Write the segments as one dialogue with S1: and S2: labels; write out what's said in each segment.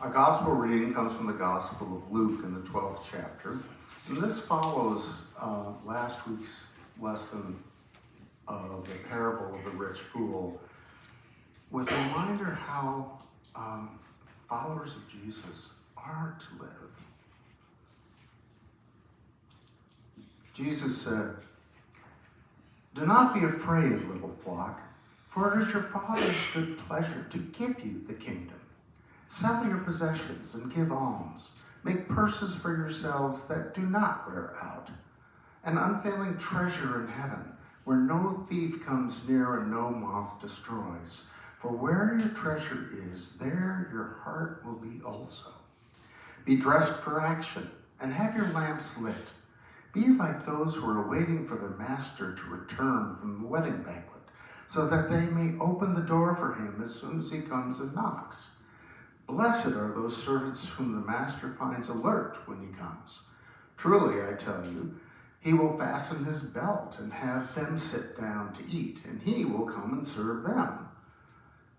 S1: Our gospel reading comes from the Gospel of Luke in the 12th chapter. And this follows last week's lesson of the parable of the rich fool with a reminder how followers of Jesus are to live. Jesus said, "Do not be afraid, little flock, for it is your Father's good pleasure to give you the kingdom. Sell your possessions and give alms. Make purses for yourselves that do not wear out, an unfailing treasure in heaven, where no thief comes near and no moth destroys. For where your treasure is, there your heart will be also. Be dressed for action and have your lamps lit. Be like those who are waiting for their master to return from the wedding banquet, so that they may open the door for him as soon as he comes and knocks. Blessed are those servants whom the master finds alert when he comes. Truly, I tell you, he will fasten his belt and have them sit down to eat, and he will come and serve them.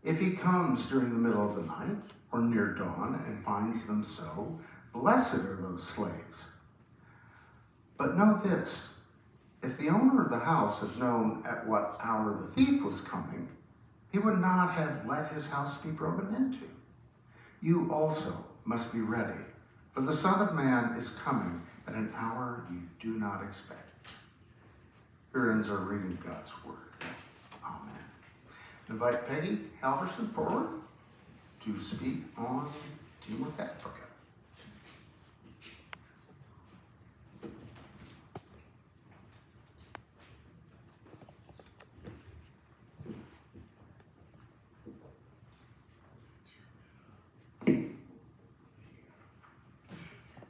S1: If he comes during the middle of the night or near dawn and finds them so, blessed are those slaves. But know this, if the owner of the house had known at what hour the thief was coming, he would not have let his house be broken into. You also must be ready, for the Son of Man is coming at an hour you do not expect." Here ends our reading of God's Word. Amen. I invite Peggy Halvorsen forward to speak on Teamwork Africa.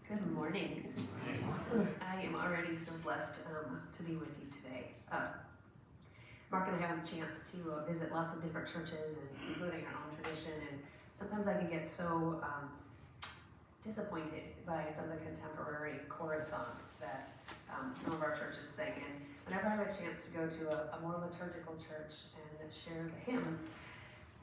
S2: Good morning. I am already so blessed to be with you today. Mark and I have a chance to visit lots of different churches, including our own tradition, and sometimes I can get so disappointed by some of the contemporary chorus songs that some of our churches sing. And whenever I have a chance to go to a more liturgical church and share the hymns,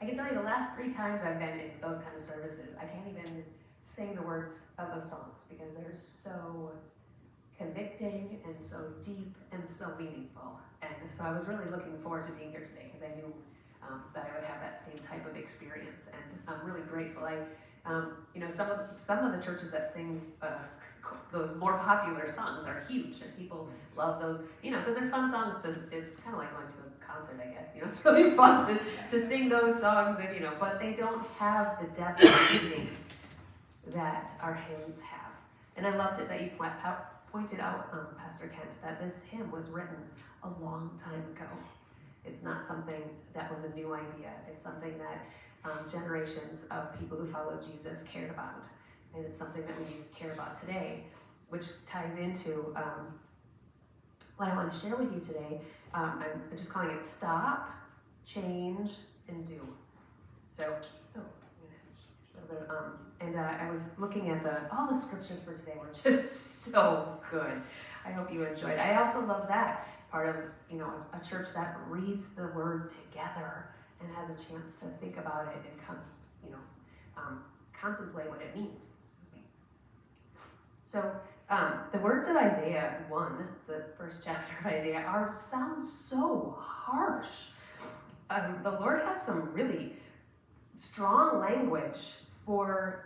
S2: I can tell you the last 3 times I've been in those kind of services, I can't even sing the words of those songs because they're so convicting and so deep and so meaningful. And so I was really looking forward to being here today because I knew that I would have that same type of experience, and I'm really grateful. Some of the churches that sing those more popular songs are huge, and people love those, because they're fun songs it's kind of like going to a concert, I guess. It's really fun to sing those songs, and but they don't have the depth of meaning that our hymns have. And I loved it that you pointed out, Pastor Kent, that this hymn was written a long time ago. It's not something that was a new idea. It's something that generations of people who follow Jesus cared about. And it's something that we need to care about today, which ties into what I want to share with you today. I'm just calling it Stop, Change, and Do. So, I was looking at all the scriptures for today were just so good. I hope you enjoyed. I also love that part of a church that reads the word together and has a chance to think about it and contemplate what it means. So the words of Isaiah 1, it's the first chapter of Isaiah, sound so harsh. The Lord has some really strong language for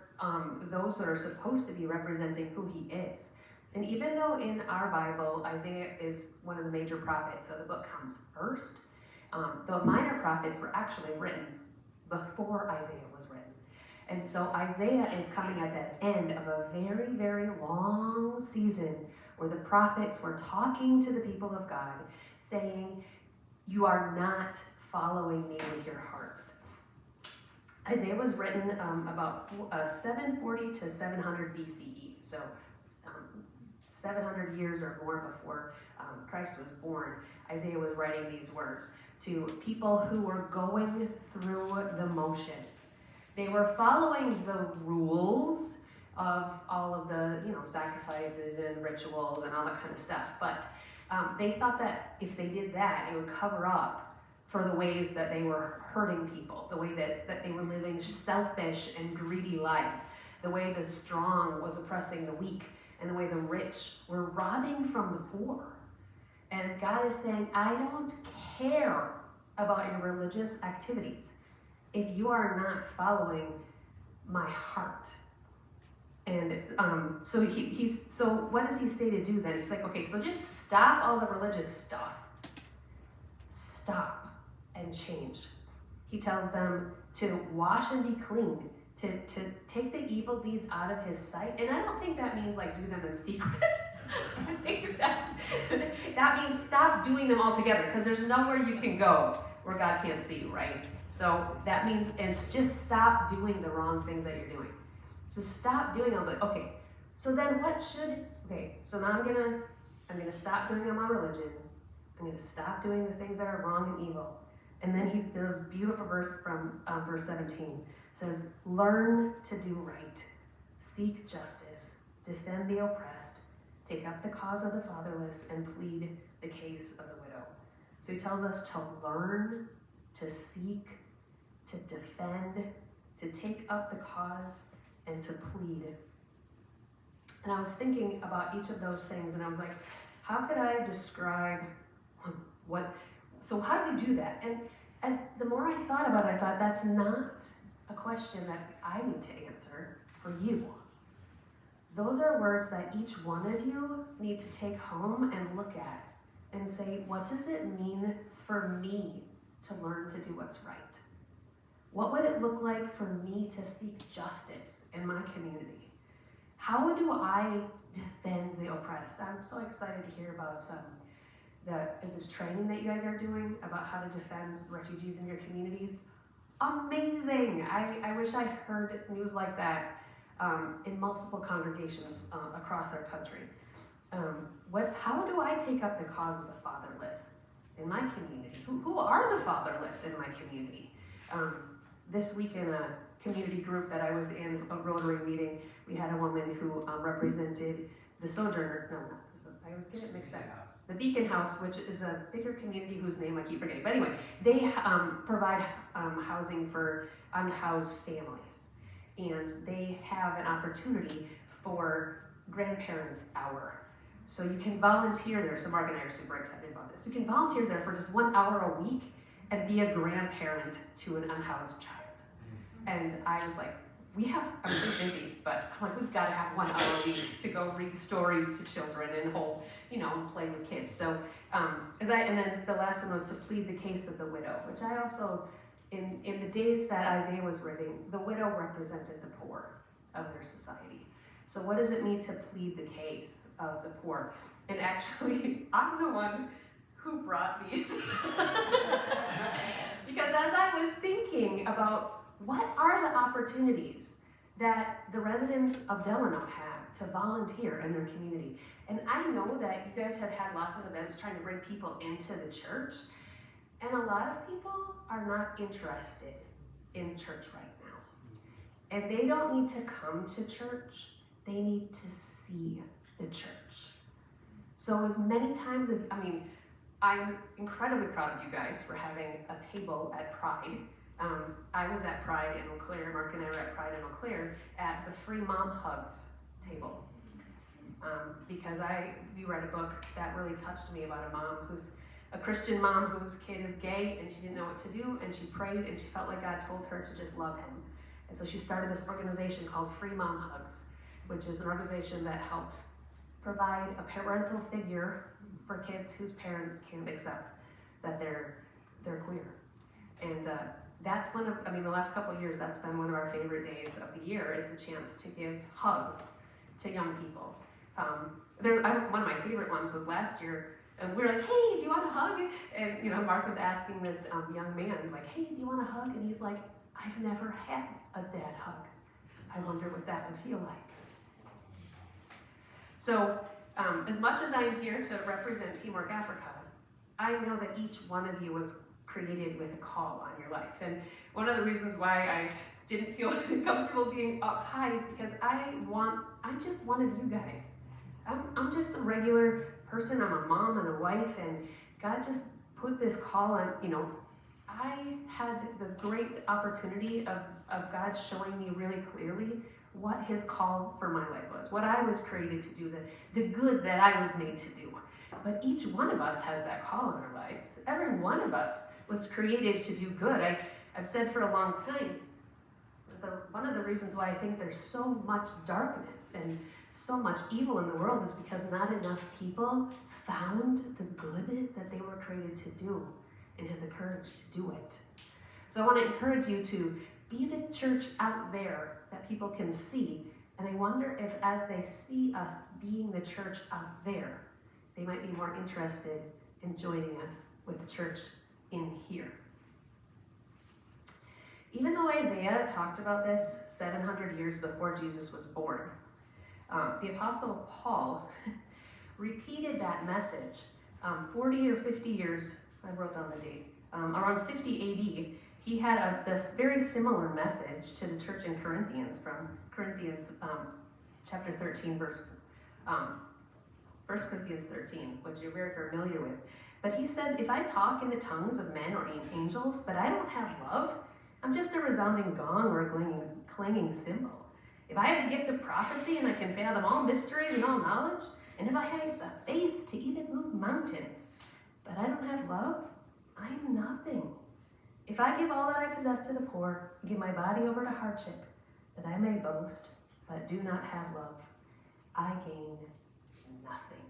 S2: those that are supposed to be representing who he is. And even though in our Bible, Isaiah is one of the major prophets, so the book comes first, the minor prophets were actually written before Isaiah was written. And so Isaiah is coming at that end of a very, very long season where the prophets were talking to the people of God, saying, "You are not following me with your hearts." Isaiah was written about 740 to 700 BCE, so 700 years or more before Christ was born. Isaiah was writing these words to people who were going through the motions. They were following the rules of all of the sacrifices and rituals and all that kind of stuff, but they thought that if they did that, it would cover up for the ways that they were hurting people, the way that they were living selfish and greedy lives, the way the strong was oppressing the weak, and the way the rich were robbing from the poor. And God is saying, I don't care about your religious activities if you are not following my heart. And so what does he say to do then? He's like, okay, so just stop all the religious stuff. Stop and change. He tells them to wash and be clean, to take the evil deeds out of his sight. And I don't think that means like do them in secret. I think that means stop doing them altogether, because there's nowhere you can go where God can't see you, right? So that means it's just stop doing the wrong things that you're doing. So stop doing all the, okay, so then so now I'm gonna stop doing all my religion. I'm gonna stop doing the things that are wrong and evil. And then there's a beautiful verse from verse 17. It says, learn to do right, seek justice, defend the oppressed, take up the cause of the fatherless, and plead the case of the widow. So he tells us to learn, to seek, to defend, to take up the cause, and to plead. And I was thinking about each of those things, and I was like, how could I describe so how do we do that? And the more I thought about it, I thought that's not a question that I need to answer for you. Those are words that each one of you need to take home and look at and say, what does it mean for me to learn to do what's right? What would it look like for me to seek justice in my community? How do I defend the oppressed? I'm so excited to hear about is it a training that you guys are doing about how to defend refugees in your communities? Amazing! I wish I heard news like that in multiple congregations across our country. How do I take up the cause of the fatherless in my community? Who are the fatherless in my community? This week in a community group that I was in, a Rotary meeting, we had a woman who represented the Sojourner, I always get it mixed up. The Beacon House, which is a bigger community whose name I keep forgetting. But anyway, they provide housing for unhoused families. And they have an opportunity for Grandparents' Hour. So you can volunteer there. So Mark and I are super excited about this. You can volunteer there for just 1 hour a week and be a grandparent to an unhoused child. And I was like, I'm so busy, but I'm like, we've got to have 1 hour a week to go read stories to children and and play with kids. So, and then the last one was to plead the case of the widow, which I also, in the days that Isaiah was writing, the widow represented the poor of their society. So what does it mean to plead the case of the poor? And actually, I'm the one who brought these. Because as I was thinking about what are the opportunities that the residents of Delano have to volunteer in their community? And I know that you guys have had lots of events trying to bring people into the church, and a lot of people are not interested in church right now. And they don't need to come to church, they need to see the church. So as many times as, I'm incredibly proud of you guys for having a table at Pride. I was at Pride in Eau Claire, Mark and I were at Pride in Eau Claire at the Free Mom Hugs table. Because we read a book that really touched me about a Christian mom whose kid is gay and she didn't know what to do, and she prayed and she felt like God told her to just love him. And so she started this organization called Free Mom Hugs, which is an organization that helps provide a parental figure for kids whose parents can't accept that they're queer. And that's the last couple of years, that's been one of our favorite days of the year, is the chance to give hugs to young people. One of my favorite ones was last year, and we were like, hey, do you want a hug? And Mark was asking this young man, like, hey, do you want a hug? And he's like, I've never had a dad hug. I wonder what that would feel like. So, as much as I am here to represent Teamwork Africa, I know that each one of you was created with a call on your life. And one of the reasons why I didn't feel comfortable being up high is because I'm just one of you guys. I'm just a regular person. I'm a mom and a wife, and God just put this call on, I had the great opportunity of God showing me really clearly what his call for my life was, what I was created to do, the good that I was made to do. But each one of us has that call in our lives. Every one of us was created to do good. I've said for a long time, one of the reasons why I think there's so much darkness and so much evil in the world is because not enough people found the good that they were created to do and had the courage to do it. So I want to encourage you to be the church out there that people can see. And I wonder if as they see us being the church out there, they might be more interested in joining us with the church in here. Even though Isaiah talked about this 700 years before Jesus was born, the Apostle Paul repeated that message 40 or 50 years, I wrote down the date, around 50 AD, he had this very similar message to the church in Corinthians from Corinthians chapter 13, 1 Corinthians 13, which you're very familiar with. But he says, if I talk in the tongues of men or angels, but I don't have love, I'm just a resounding gong or a clanging cymbal. If I have the gift of prophecy and I can fathom all mysteries and all knowledge, and if I have the faith to even move mountains, but I don't have love, I am nothing. If I give all that I possess to the poor, and give my body over to hardship, that I may boast, but do not have love, I gain nothing.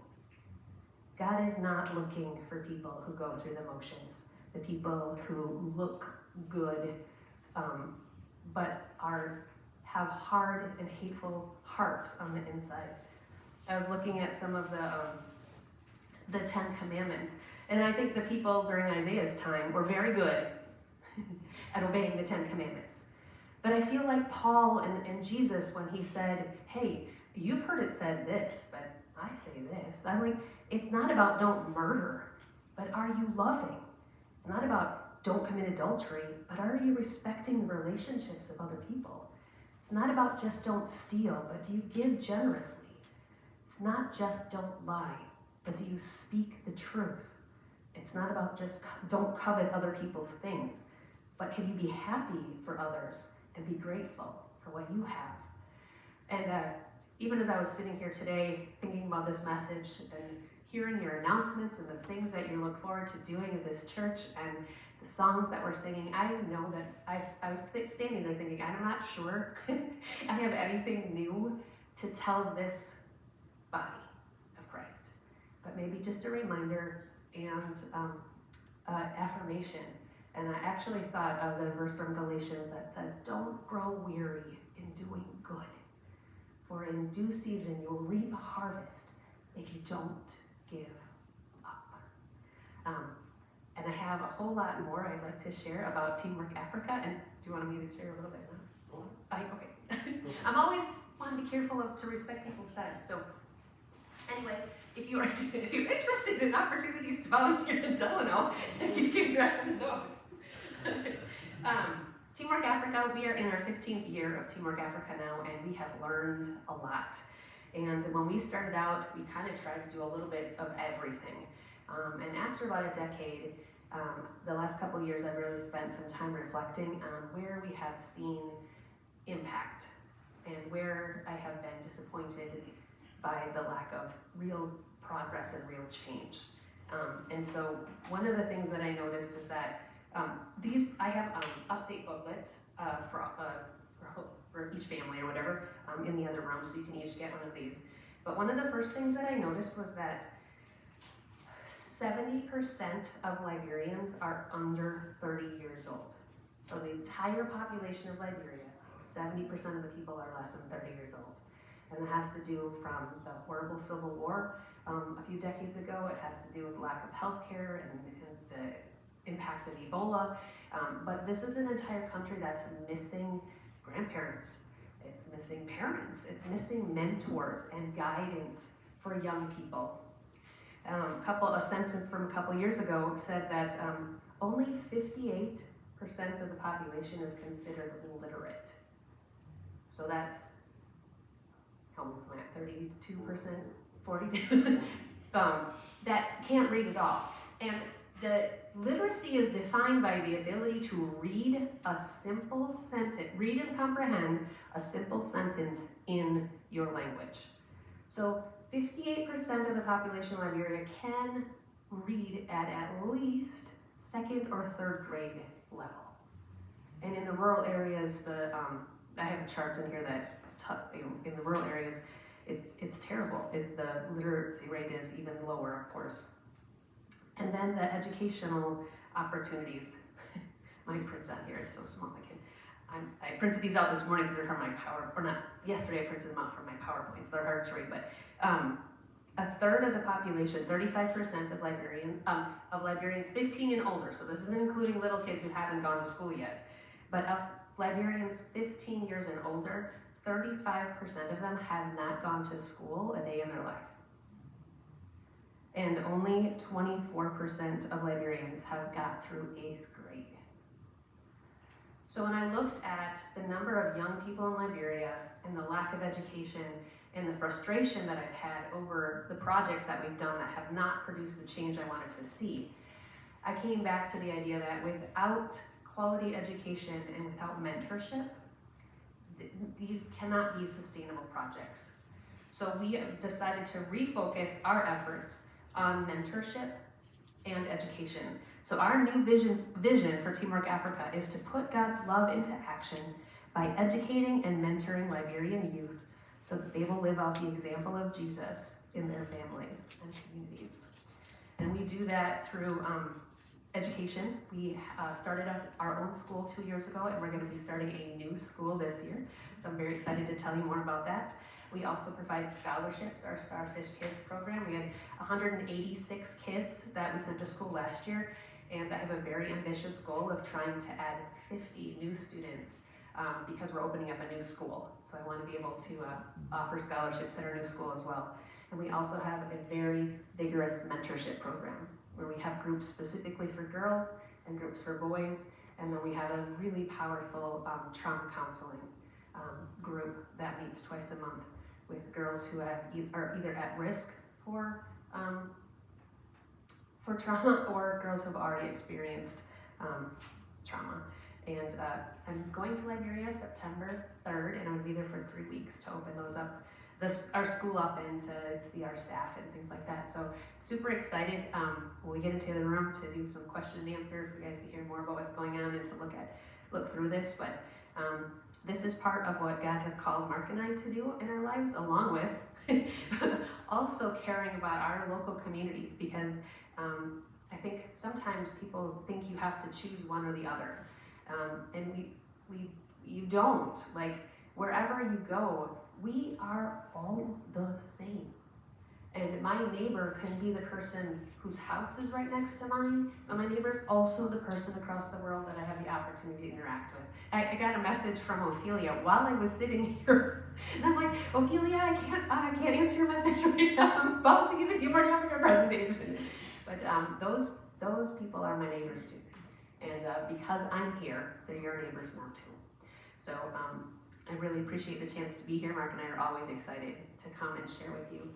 S2: God is not looking for people who go through the motions, the people who look good, but have hard and hateful hearts on the inside. I was looking at some of the 10 Commandments, and I think the people during Isaiah's time were very good at obeying the 10 Commandments. But I feel like Paul and Jesus, when he said, hey, you've heard it said this, but I say this. I'm like, it's not about don't murder, but are you loving? It's not about don't commit adultery, but are you respecting the relationships of other people? It's not about just don't steal, but do you give generously? It's not just don't lie, but do you speak the truth? It's not about just don't covet other people's things, but can you be happy for others and be grateful for what you have? And even as I was sitting here today thinking about this message and hearing your announcements and the things that you look forward to doing in this church and the songs that we're singing, I know that I was standing there thinking, I'm not sure I have anything new to tell this body of Christ, but maybe just a reminder and affirmation. And I actually thought of the verse from Galatians that says, don't grow weary in doing good, for in due season you'll reap a harvest if you don't give up. And I have a whole lot more I'd like to share about Teamwork Africa. And do you want me to share a little bit now? Okay. I'm always want to be careful to respect people's time. So anyway, if you're interested in opportunities to volunteer in Delano, you can grab those. Teamwork Africa, we are in our 15th year of Teamwork Africa now, and we have learned a lot. And when we started out, we kind of tried to do a little bit of everything. And after about a decade, the last couple of years, I've really spent some time reflecting on where we have seen impact and where I have been disappointed by the lack of real progress and real change. And so one of the things that I noticed is that I have update booklets for each family or whatever in the other room, so you can each get one of these. But one of the first things that I noticed was that 70% of Liberians are under 30 years old. So the entire population of Liberia, 70% of the people are less than 30 years old. And it has to do from the horrible civil war a few decades ago. It has to do with lack of health care and the impact of Ebola. But this is an entire country that's missing grandparents. It's missing parents. It's missing mentors and guidance for young people. A sentence from a couple years ago said that only 58% of the population is considered literate. So that's, how much am I at, 32%, 42%? That can't read at all. And The literacy is defined by the ability to read a simple sentence, read and comprehend a simple sentence in your language. So 58% of the population in Liberia can read at least second or third grade level. And in the rural areas, I have charts in here that in the rural areas, it's terrible. The literacy rate is even lower, of course. And then the educational opportunities. My print on here is so small. I printed these out this morning because they're from my yesterday I printed them out from my PowerPoints. They're hard to read, but a third of the population, 35% of Liberians 15 and older, so this isn't including little kids who haven't gone to school yet, but of Liberians 15 years and older, 35% of them have not gone to school a day in their life. And only 24% of Liberians have got through 8th grade. So when I looked at the number of young people in Liberia and the lack of education and the frustration that I've had over the projects that we've done that have not produced the change I wanted to see, I came back to the idea that without quality education and without mentorship, these cannot be sustainable projects. So we decided to refocus our efforts on mentorship and education. So our new vision for Teamwork Africa is to put God's love into action by educating and mentoring Liberian youth so that they will live out the example of Jesus in their families and communities. And we do that through education. We started our own school 2 years ago, and we're going to be starting a new school this year. So I'm very excited to tell you more about that. We also provide scholarships, our Starfish Kids program. We had 186 kids that we sent to school last year, and I have a very ambitious goal of trying to add 50 new students because we're opening up a new school. So I want to be able to offer scholarships at our new school as well. And we also have a very vigorous mentorship program where we have groups specifically for girls and groups for boys, and then we have a really powerful trauma counseling group that meets twice a month with girls who are either at risk for trauma or girls who have already experienced trauma. And I'm going to Liberia September 3rd, and I'm going to be there for 3 weeks to open those up, our school up, and to see our staff and things like that. So super excited when we get into the room to do some question and answer for you guys to hear more about what's going on and to look through this. But this is part of what God has called Mark and I to do in our lives, along with also caring about our local community, because I think sometimes people think you have to choose one or the other, and you don't. Like, wherever you go, we are all the same. And my neighbor can be the person whose house is right next to mine, but my neighbor is also the person across the world that I have the opportunity to interact with. I got a message from Ophelia while I was sitting here, and I'm like, Ophelia, I can't answer your message right now. I'm about to give it to you. We're having a presentation. But those people are my neighbors too. And because I'm here, they're your neighbors now too. So I really appreciate the chance to be here. Mark and I are always excited to come and share with you,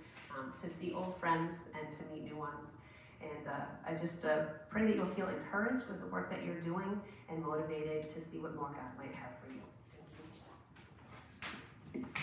S2: to see old friends and to meet new ones. And I just pray that you'll feel encouraged with the work that you're doing and motivated to see what more God might have for you. Thank you.